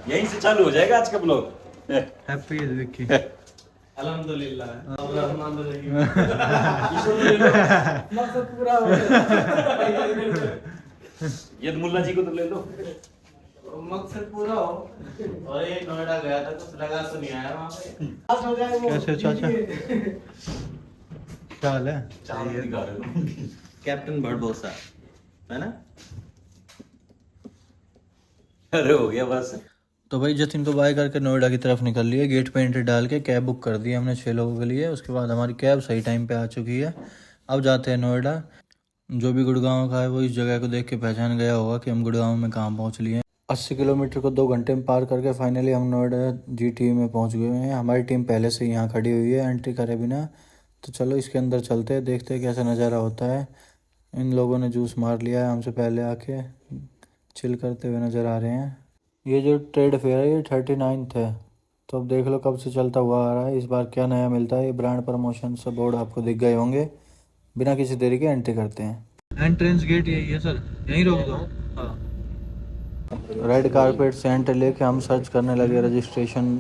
यहीं से चालू हो जाएगा आज का ब्लॉग। हैप्पी ईद विक्की। अल्हम्दुलिल्लाह अब रहमान रहीम मकसद पूरा हो गया। ये मुल्ला जी को तो ले लो, मकसद पूरा हो। और ये नोएडा गया था कुछ लगा तो नहीं आया वहाँ पे। कैसे चाचा, क्या हाल है? चांद दिखा रहे हो। कैप्टन भड़बोसा है ना। अरे हो गया बस। तो भाई जतिन को बाय करके नोएडा की तरफ निकल लिए। गेट पे एंट्री डाल के कैब बुक कर दी हमने 6 लोगों के लिए। उसके बाद हमारी कैब सही टाइम पे आ चुकी है। अब जाते हैं नोएडा। जो भी गुड़गांव का है वो इस जगह को देख के पहचान गया होगा कि हम गुड़गांव में कहाँ पहुँच लिए हैं। 80 किलोमीटर को 2 घंटे में पार करके फाइनली हम नोएडा GT में पहुँच गए हैं। हमारी टीम पहले से यहाँ खड़ी हुई है एंट्री करे बिना। तो चलो इसके अंदर चलते हैं, देखते हैं कैसा नज़ारा होता है। इन लोगों ने जूस मार लिया है हमसे पहले, आके चिल करते हुए नज़र आ रहे हैं। ये जो ट्रेड फेयर है ये 39th है। तो अब देख लो कब से चलता हुआ आ रहा है। इस बार क्या नया मिलता है। ये ब्रांड प्रमोशन से बोर्ड आपको दिख गए होंगे। बिना किसी देरी के एंट्री करते हैं। एंट्रेंस गेट यही है सर, यहीं रोक दो। हाँ। रेड कारपेट से एंट्री लेके हम सर्च करने लगे रजिस्ट्रेशन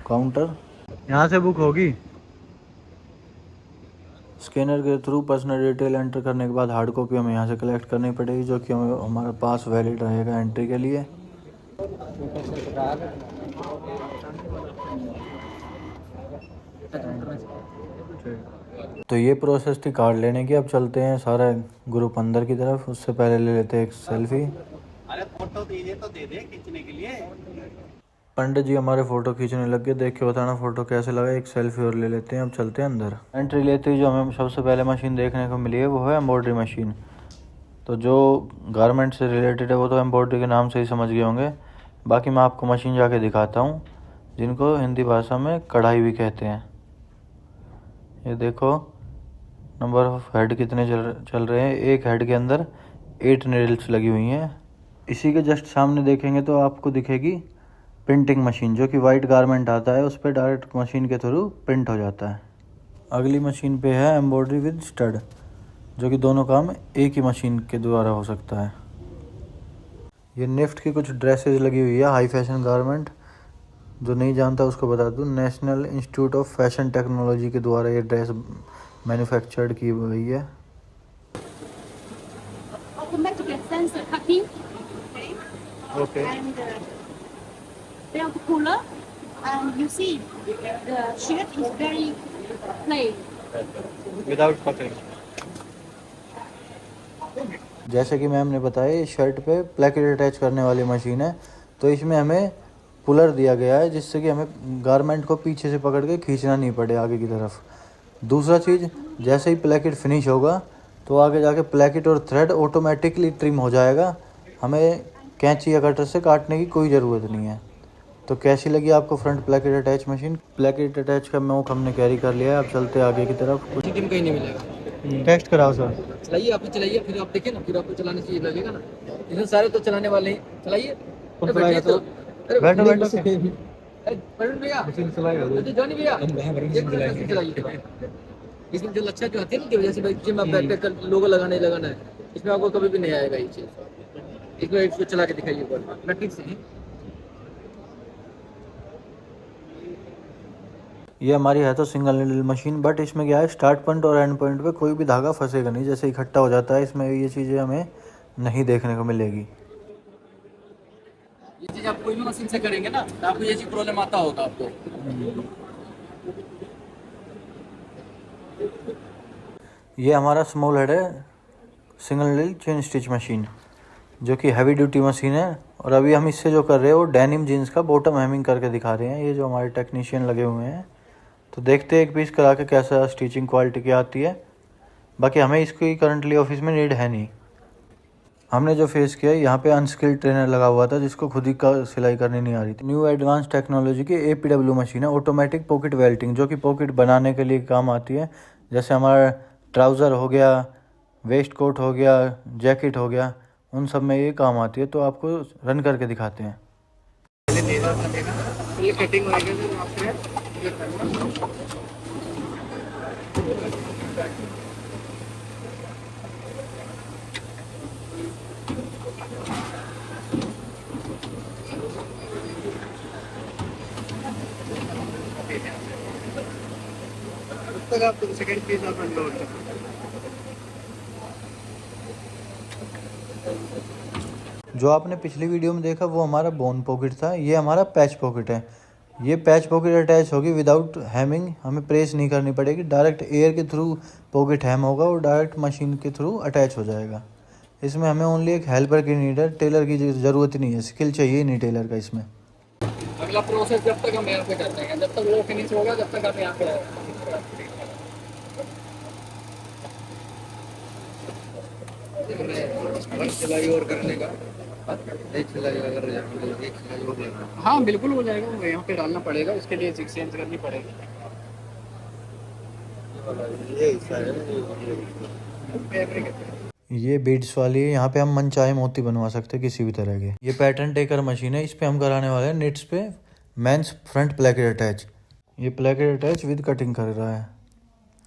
काउंटर। यहाँ से बुक होगी। स्कैनर के थ्रू पर्सनल डिटेल एंटर करने के बाद हार्ड कॉपी हमें यहाँ से कलेक्ट करनी पड़ेगी, जो कि हमारे पास वैलिड रहेगा एंट्री के लिए। तो ये प्रोसेस थी कार्ड लेने की। अब चलते हैं सारा ग्रुप अंदर की तरफ। उससे पहले ले लेते हैं एक सेल्फी। अरे फोटो दीजिए तो दे दे खींचने के लिए। पंडित जी हमारे फ़ोटो खींचने लग गए। देख के बताना फ़ोटो कैसे लगा। एक सेल्फी और ले लेते हैं। अब चलते हैं अंदर। एंट्री लेते ही जो हमें सबसे पहले मशीन देखने को मिली है वो है एम्ब्रॉयडरी मशीन। तो जो गारमेंट से रिलेटेड है वो तो एम्ब्रॉयडरी के नाम से ही समझ गए होंगे। बाकी मैं आपको मशीन जाके दिखाता हूँ, जिनको हिंदी भाषा में कढ़ाई भी कहते हैं। ये देखो नंबर ऑफ हेड कितने चल रहे हैं। एक हेड के अंदर 8 नीडल्स लगी हुई हैं। इसी के जस्ट सामने देखेंगे तो आपको दिखेगी प्रिंटिंग मशीन, जो कि वाइट गारमेंट आता है उस पर डायरेक्ट मशीन के थ्रू प्रिंट हो जाता है। अगली मशीन पे है एम्ब्रॉयडरी विद स्टड, जो कि दोनों काम एक ही मशीन के द्वारा हो सकता है। ये निफ्ट की कुछ ड्रेसेस लगी हुई है, हाई फैशन गारमेंट। जो नहीं जानता उसको बता दूं, national institute of fashion technology के द्वारा ये ड्रेस मैन्युफैक्चर्ड की हुई है। Automatic sensor cutting, okay. and belt puller, and you see the shirt is very plain. Without पकड़िंग। जैसे कि मैम ने बताया ये शर्ट पे प्लेकेट अटैच करने वाली मशीन है। तो इसमें हमें पुलर दिया गया है, जिससे कि हमें गारमेंट को पीछे से पकड़ के खींचना नहीं पड़े आगे की तरफ। दूसरा चीज़, जैसे ही प्लेकेट फिनिश होगा तो आगे जाके प्लेकेट और थ्रेड ऑटोमेटिकली ट्रिम हो जाएगा। हमें कैंची या कटर से काटने की कोई ज़रूरत नहीं है। तो कैसी लगी आपको front placket attach machine? Placket attach का नोक हमने कैरी कर लिया है। अब चलते हैं आगे की तरफ। सिटी में कहीं नहीं मिलेगा। टेस्ट कराओ सर। चलाइए, आपने चलाइए, फिर आप देखिए ना, फिर आपको चलाने से ये लगेगा ना। इसमें सारे तो चलाने वाले हैं। चलाइए। अरे बैठिए तो। अरे बैठो बैठो। अरे वरुण भैया, अरे जॉनी भैया, एक मिनट से चलाइए। इसमें जो लच्छा जो आती है ना, कि वजह से भाई जिम में बैठ कर लोगो लगाना है, इसमें आपको कभी भी नहीं आएगा ये चीज। इसमें इसको चला के दिखाइए एक बार, मैं ठीक से। ये हमारी है तो सिंगल नीडल मशीन, बट इसमें क्या है, स्टार्ट पॉइंट और एंड पॉइंट पे कोई भी धागा फंसेगा नहीं, जैसे इकट्ठा हो जाता है। इसमें ये चीज़ें हमें नहीं देखने को मिलेगी। ये चीज आप कोई भी मशीन से करेंगे ना तो आपको ये चीज प्रॉब्लम आता होगा आपको। ये हमारा स्मॉल हेड है single needle chain stitch machine, जो कि हैवी ड्यूटी मशीन है। और अभी हम इससे जो कर रहे हैं वो डेनिम जीन्स का बॉटम हेमिंग करके दिखा रहे हैं। ये जो हमारे टेक्नीशियन लगे हुए हैं, तो देखते हैं एक पीस करा के कैसा स्टिचिंग क्वालिटी की आती है। बाकी हमें इसकी करंटली ऑफिस में नीड है नहीं। हमने जो फेस किया यहाँ पे अनस्किल्ड ट्रेनर लगा हुआ था, जिसको खुद ही का सिलाई करनी नहीं आ रही थी। न्यू एडवांस टेक्नोलॉजी की APW मशीन है, ऑटोमेटिक पॉकेट वेल्टिंग, जो कि पॉकेट बनाने के लिए काम आती है। जैसे हमारा ट्राउज़र हो गया, वेस्ट कोट हो गया, जैकेट हो गया, उन सब में ये काम आती है। तो आपको रन करके दिखाते हैं। ये कटिंग तक आप सेकंड पीस आप अनलोड कर। जो आपने पिछली वीडियो में देखा वो हमारा बोन पॉकेट था, ये हमारा पैच पॉकेट है। ये पैच पॉकेट अटैच होगी विदाउट हैमिंग, हमें प्रेस नहीं करनी पड़ेगी, डायरेक्ट एयर के थ्रू पॉकेट हैम होगा और डायरेक्ट मशीन के थ्रू अटैच हो जाएगा। इसमें हमें ओनली एक हेल्पर की नीड है, टेलर की ज़रूरत नहीं है, स्किल चाहिए ही नहीं टेलर का इसमें। अगला प्रोसेस जब तक हम यहाँ पे करते हैं, जब तक वो फिनिश होगा जब तक हम यहाँ पे सिलाई और करने का एक सिलाई अगर एक सिलाई हो जाएगा। हाँ बिल्कुल हो जाएगा, वो यहाँ पे डालना पड़ेगा, उसके लिए एक्सचेंज करनी पड़ेगी। ये बीड्स वाली है, यहाँ पे हम मनचाहे मोती बनवा सकते हैं किसी भी तरह के। ये पैटर्न टेकर मशीन है, इस पे हम कराने वाले हैं निट्स पे मेंस फ्रंट प्लेकेट अटैच। ये प्लेकेट अटैच विद कटिंग कर रहा है।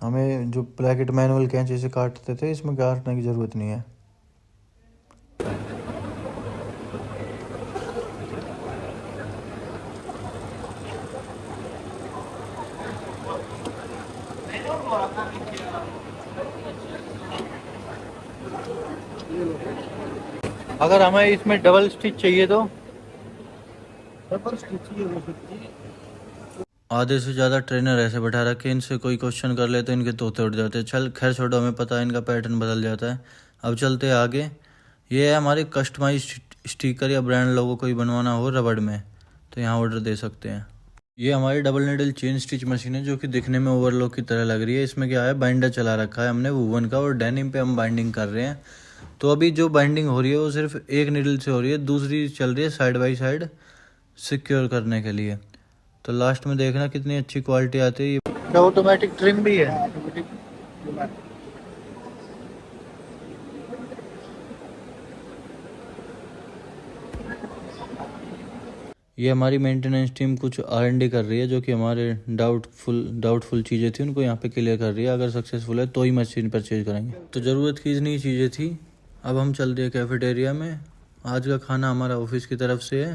हमें जो प्लेकेट मैनुअल कैंची से काटते थे इसमें काटने की ज़रूरत नहीं है। अगर हमें इसमें डबल स्टिच चाहिए तो आधे से ज़्यादा ट्रेनर ऐसे बैठा रखे, इनसे कोई क्वेश्चन कर ले तो इनके तोते उड़ जाते हैं। चल खैर छोड़ो, हमें पता है इनका पैटर्न बदल जाता है। अब चलते हैं आगे। ये है हमारे कस्टमाइज स्टिकर या ब्रांड लोगो कोई बनवाना हो रबड़ में तो यहाँ ऑर्डर दे सकते हैं। ये हमारी double needle chain stitch machine है जो कि दिखने में ओवरलॉक की तरह लग रही है। इसमें क्या है, बाइंडर चला रखा है हमने वूवन का और डेनिम पे हम बाइंडिंग कर रहे हैं। तो अभी जो बाइंडिंग हो रही है वो सिर्फ एक नीडल से हो रही है, दूसरी चल रही है साइड बाई साइड सिक्योर करने के लिए। तो लास्ट में देखना कितनी अच्छी क्वालिटी आती है। ये ऑटोमेटिक ट्रिम भी है। ये हमारी मेंटेनेंस टीम कुछ R&D कर रही है जो कि हमारे डाउटफुल चीज़ें थी उनको यहाँ पे क्लियर कर रही है। अगर सक्सेसफुल है तो ही मशीन परचेज करेंगे। तो ज़रूरत की इतनी चीज़ें थी। अब हम चलते हैं कैफेटेरिया में। आज का खाना हमारा ऑफिस की तरफ से है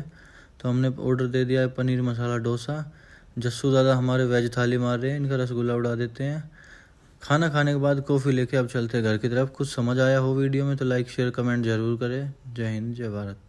तो हमने ऑर्डर दे दिया है पनीर मसाला डोसा। जस्सू दादा हमारे वेज थाली मार रहे हैं, इनका रसगुल्ला उड़ा देते हैं। खाना खाने के बाद कॉफ़ी लेके अब चलते हैं घर की तरफ। कुछ समझ आया हो वीडियो में तो लाइक शेयर कमेंट ज़रूर करें। जय हिंद जय भारत।